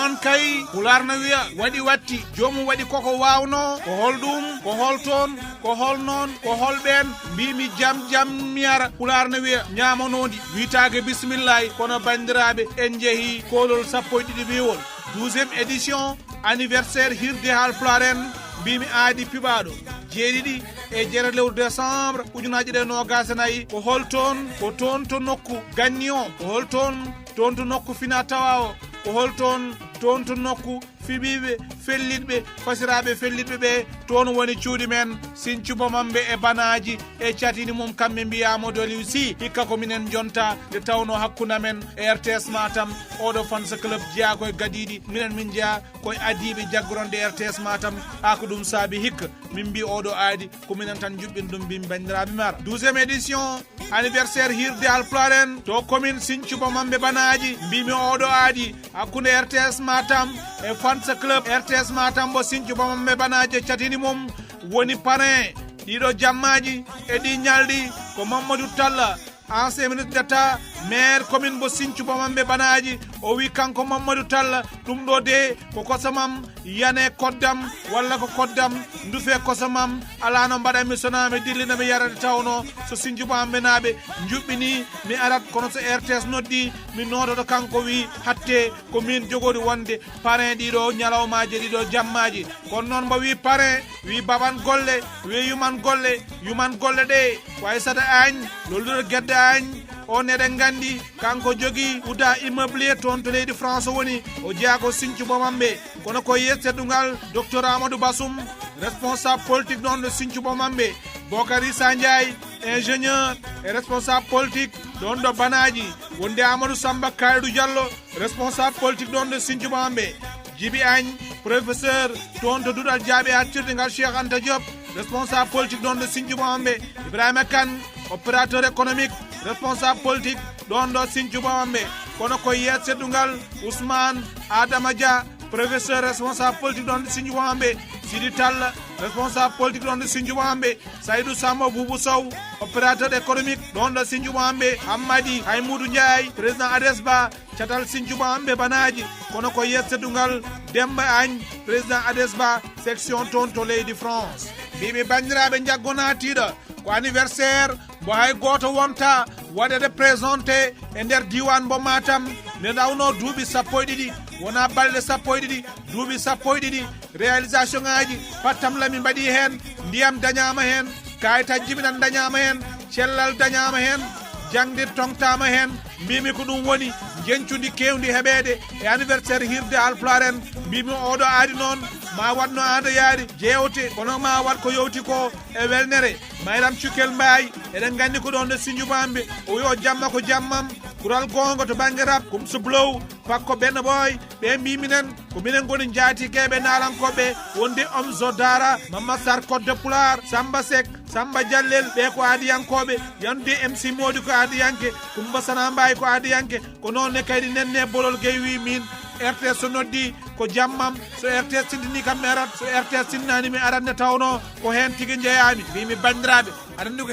non kay Pulaar na wiya wadi watti jomum wadi koko wawno ko holdum ko holton ko holnon ko holben mbimi jam miyara Pulaar na wiya nyamonodi wiitaage bismillah kono bandirabe en jehi kolol sappo didi biwol 12e édition anniversaire Hiirde Haalpulaar en mbimi aadi pibaado jeedidi e jere lewru décembre ujunaji de no gasanayi ko holton ko ton to nokku gannion ko holton ton to nokku fina tawawo ko holton ton to nokku fibibe fellidbe fasirabe fellidbe be ton woni cuudi men Sinthiou Bamambe e banaji e catini mum kambe mbiyamo doli si hikka ko minen jonta de tawno hakkuna men e RTS Matam odo fans club jiya koy gadidi minen min jiya koy adibe jaggoronde RTS Matam ko dum saabi hikka min bi odo aadi ko minen tan jubbin dum bi bandirabe mar 12e édition anniversaire Hiirde Haalpulaar en to commune Sinthiou Bamambe banaji mbimi odo aadi hakkunde RTS Matam e fans club RTS Matam bo Sinthiou Bamambe banaji catini mum woni parrain ɗiɗo jammaji e ɗi ñalɗi ko Mamadou Talla ancien ministre d'État maire commune bo Sinthiou Bamambe banaji o wi kanko Mamadou Talla ɗum ɗo de ko kosamam yane koddam walla ko koddam ndufe kosamam ala no mbaɗanmi sonami dillinami yarade tawno so Sinthiou Bamambe naaɓe juɓɓini mi arat kono so RTS noddi mi nototo kanko wi hatte ko min jogori wonde parrain ɗiɗo ñalawmaji ɗiɗo jammaji kono noon mbo wi parrain wi baban golle wi yuman golle ɗe way sata agne lolluɗo guedde agne on eɗen gandi kanko jogi uda immobilier toon to leydi France woni o jeeyago Sinthiou Bamambe kono ko yetteɗugal docteur Amadou Bassoum responsable politique ɗon ɗo Sinthiou Bamambe Bokari Sandiaye ingénieur et responsable politique ɗon ɗo banaji wonde Amadou Samba Kaydou Diallo responsable politique ɗon ɗo Sinthiou Bamambe Djibi Agne professeur toon to duɗal jaaɓe hattirdengal Cheikh Anta Diop responsable politique ɗon ɗo Sinthiou Bamambe Ibrahima Kane opérateur économique responsable politique ɗon ɗo Sinthiou Bamambe kono ko yetteɗugal Ousmane Adama Dia professeur responsable politique ɗon ɗo Sinthiou Bamambe Sidi Talla responsable politique ɗon ɗo Sinthiou Bamambe Saydou Samba Boubou Sow opérateur économique ɗon ɗo Sinthiou Bamambe Hammadi Haymoudou Ndiaye président ADESBA catal Sinthiou Bamambe banaji kono ko yetteɗugal Demba Agne président ADESBA section toon to leydi France mbimi bandiraɓe jaggonatiɗo ko anniversaire mo hay goto wonta waɗede présenté e nder diwan mo Matam nde dawno duuɓi sappo e ɗiɗi wona balɗe sappo e ɗiɗi duuɓi sappo e ɗiɗi réalisation ngaji pattam lami mbaɗi hen ndiyam dañama hen kayitaji jiminan dañama hen cellal dañama hen jangdir tongtama hen mbimi ko ɗum woni jencudi kewdi heɓede e anniversaire Hiirde Haalpulaar en mbimi oɗo aadi noon ma watno aada yaari jewte kono ma wat ko yowti ko e welnere mayram cukkel mbayi eɗen gandi ko ɗon ɗo Sinthiou Bamambe o wi o jamma ko jammam kural gonga to banggue rap kum sublow pakko benno boy ɓe mbiminen ko minen goni jaatikeɓe nalankoɓe wonde Omzo Dara Mamma Sar Kodde Pulaar Samba Seck Samba Diallel ɓe ko aadiyankoɓe yande MC Modi ko aadiyanke Kumba Sana Mbaye ko aadiyanke ko noonne kaydi nenne bolol gay wi min RTS so noddi ko jammam so RTS sindini kam mi arat so RTS sinnani mi arat nde tawno ko hen tigui jeeyami mbimi bandiraɓe aɗa andi ko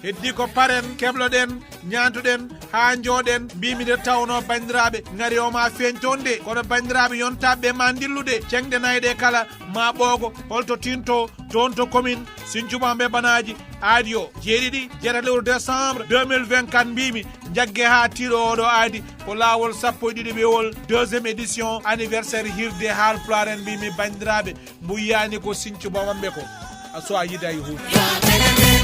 heddi ko paren kebloɗen ñantoɗen ha jooɗen mbimi nde tawno bandiraɓe gari o ma feñtonde kono bandiraɓe yontaɓe ma dillude cengɗe nayɗe kala ma ɓoogo holto tinto toon to commune Sinthiou Bamambe banaji aadi o jeeɗiɗi jere lewru décembre 2024 mbimi jagge ha tiiɗo oɗo aadi ko laawol sappo e ɗiɗi ɓewol 2e édition anniversaire Hiirde Haalpulaar en mbimi bandiraɓe mbuyani ko Sinthiou Bamambe ko so a yiday hu